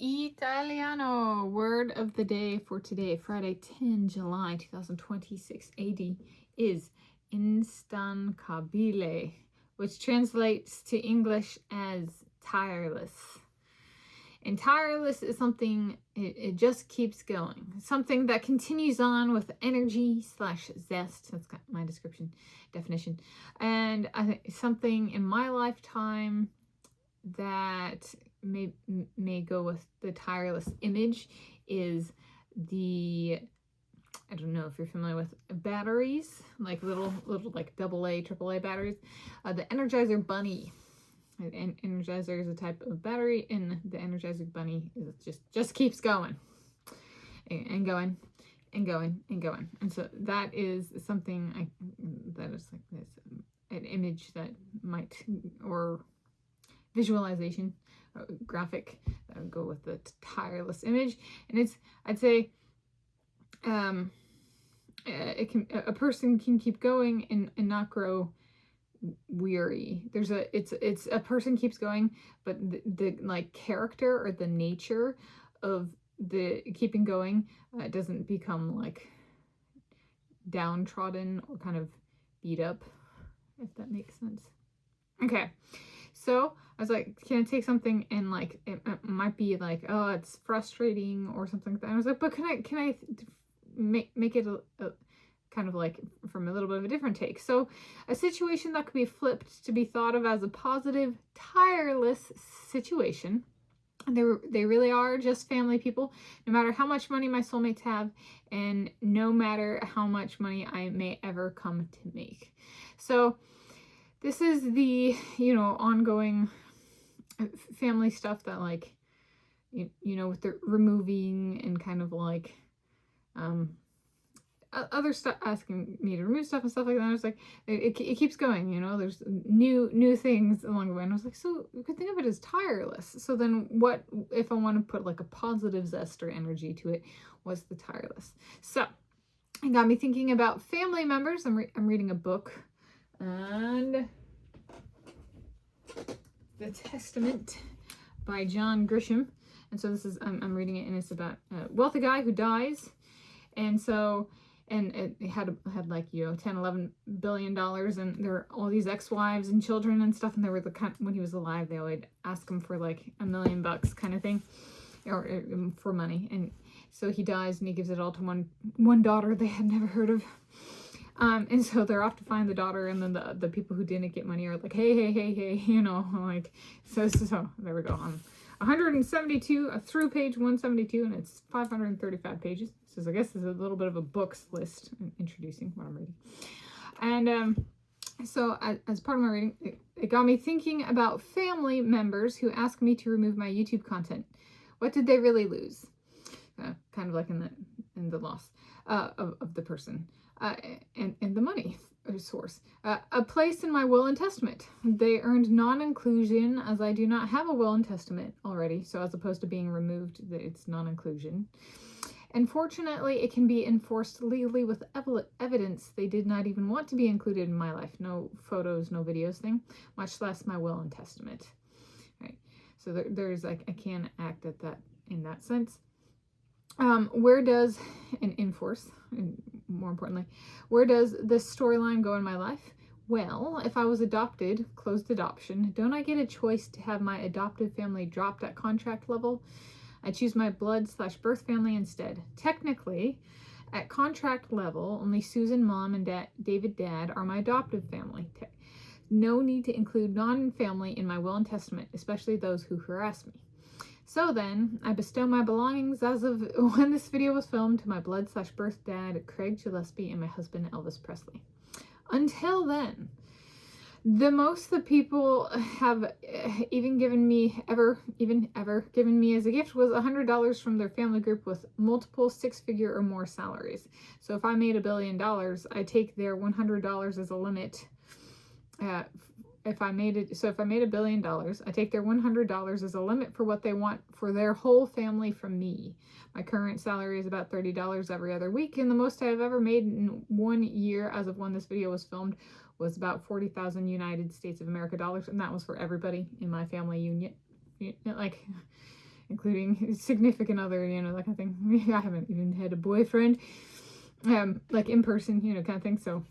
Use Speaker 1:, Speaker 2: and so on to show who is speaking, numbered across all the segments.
Speaker 1: Italiano word of the day for today, Friday, 10 July 2026 AD, is Instancabile, which translates to English as tireless. And tireless is something, it just keeps going. Something that continues on with energy / zest. That's my definition. And I think something in my lifetime that may go with the tireless image is the, I don't know if you're familiar with batteries, like little like AA, AAA batteries, the Energizer Bunny. And Energizer is a type of battery, and the Energizer Bunny is just keeps going and going and going and going. And so that is something that is like this, an image that might, or visualization, graphic that would go with the tireless image. And it's, I'd say, a person can keep going and not grow weary. It's a person keeps going, but the like character or the nature of the keeping going doesn't become like downtrodden or kind of beat up, if that makes sense. Okay, so I was like, can I take something and like it might be like, oh, it's frustrating or something like that. I was like, but can I make it a kind of like from a little bit of a different take. So a situation that could be flipped to be thought of as a positive, tireless situation. They really are just family people, no matter how much money my soulmates have, and no matter how much money I may ever come to make. So this is the, ongoing family stuff that like, with the removing and kind of like, other stuff, asking me to remove stuff and stuff like that. I was like, it keeps going, there's new things along the way. And I was like, so you could think of it as tireless. So then what if I want to put like a positive zest or energy to it? What's the tireless? So it got me thinking about family members. I'm reading a book, and The Testament by John Grisham. And so this is, I'm reading it, and it's about a wealthy guy who dies. And so, and it had like, $10-11 billion, and there were all these ex-wives and children and stuff, and they were the kind, when he was alive, they always ask him for like $1 million kind of thing, or for money. And so he dies, and he gives it all to one daughter they had never heard of. And so they're off to find the daughter, and then the people who didn't get money are like, hey, like, so there we go. 172 through page 172, and it's 535 pages. So I guess this is a little bit of a books list introducing what I'm reading. And so as part of my reading, it got me thinking about family members who ask me to remove my YouTube content. What did they really lose? Kind of like in the loss of the person and the money source. A place in my will and testament. They earned non-inclusion, as I do not have a will and testament already. So as opposed to being removed, it's non-inclusion. Unfortunately, it can be enforced legally with evidence they did not even want to be included in my life. No photos, no videos thing, much less my will and testament. Right. So there's like, I can act at that in that sense. Where does, and enforce, and more importantly, where does this storyline go in my life? Well, if I was adopted, closed adoption, don't I get a choice to have my adoptive family dropped at contract level? I choose my blood/birth family instead. Technically, at contract level, only Susan mom and David dad are my adoptive family. No need to include non-family in my will and testament, especially those who harass me. So then, I bestow my belongings as of when this video was filmed to my blood/birth dad, Craig Gillespie, and my husband, Elvis Presley. Until then, the most that people have even given me ever given me as a gift was $100 from their family group with multiple six-figure or more salaries. So if I made $1 billion, I take their $100 as a limit. If I made $1 billion, I take their $100 as a limit for what they want for their whole family from me. My current salary is about $30 every other week, and the most I've ever made in 1 year as of when this video was filmed was about 40,000 United States of America dollars, and that was for everybody in my family unit. Like, including significant other, you know, that kind of thing. I haven't even had a boyfriend, like in person, you know, kind of thing. So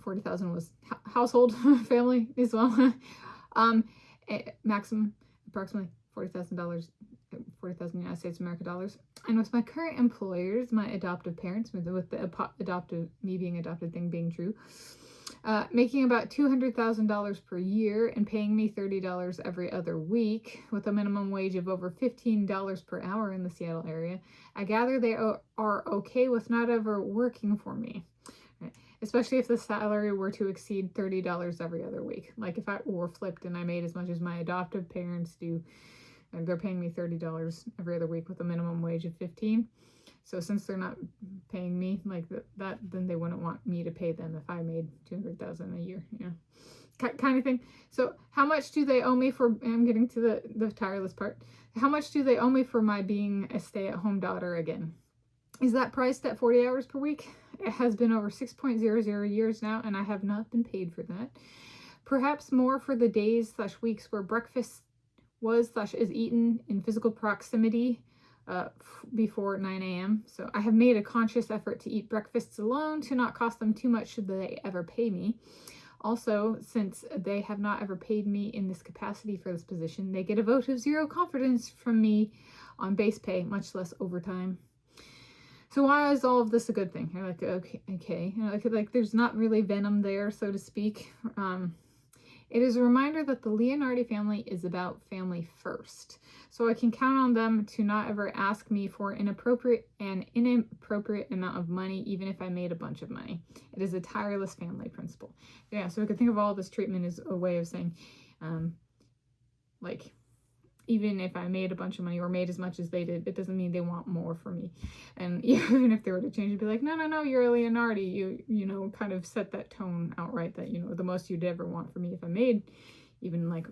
Speaker 1: 40,000 was household family as well. Maximum approximately $40,000, 40,000 United States America dollars. And with my current employers, my adoptive parents, with the adoptive, me being adopted thing being true, making about $200,000 per year and paying me $30 every other week with a minimum wage of over $15 per hour in the Seattle area, I gather they are okay with not ever working for me. Right? Especially if the salary were to exceed $30 every other week. Like if I were flipped and I made as much as my adoptive parents do, and they're paying me $30 every other week with a minimum wage of $15. So since they're not paying me like that, then they wouldn't want me to pay them if I made $200,000 a year, you know, kind of thing. So how much do they owe me for? I'm getting to the tireless part. How much do they owe me for my being a stay-at-home daughter again? Is that priced at 40 hours per week? It has been over 6.00 years now, and I have not been paid for that. Perhaps more for the days/weeks where breakfast was/is eaten in physical proximity before 9 a.m. So I have made a conscious effort to eat breakfasts alone to not cost them too much should they ever pay me. Also, since they have not ever paid me in this capacity for this position, they get a vote of 0 confidence from me on base pay, much less overtime. So why is all of this a good thing? You're like, okay. You know, like there's not really venom there, so to speak. It is a reminder that the Leonardi family is about family first. So I can count on them to not ever ask me for an inappropriate amount of money, even if I made a bunch of money. It is a tireless family principle. Yeah, so we could think of all this treatment as a way of saying, like, even if I made a bunch of money or made as much as they did, it doesn't mean they want more from me. And even if they were to change, it'd be like, no, you're a Leonardi. You know, kind of set that tone outright that, you know, the most you'd ever want from me if I made even like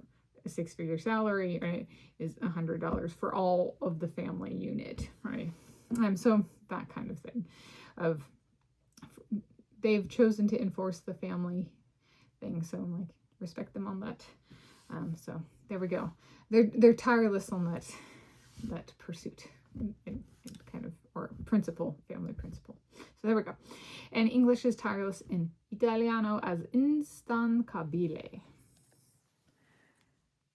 Speaker 1: a 6-figure salary, right, is $100 for all of the family unit, right? So that kind of thing of they've chosen to enforce the family thing. So like respect them on that. So there we go. They're tireless on that pursuit and kind of, or principle, family principle. So there we go. And English is tireless in Italiano as instancabile.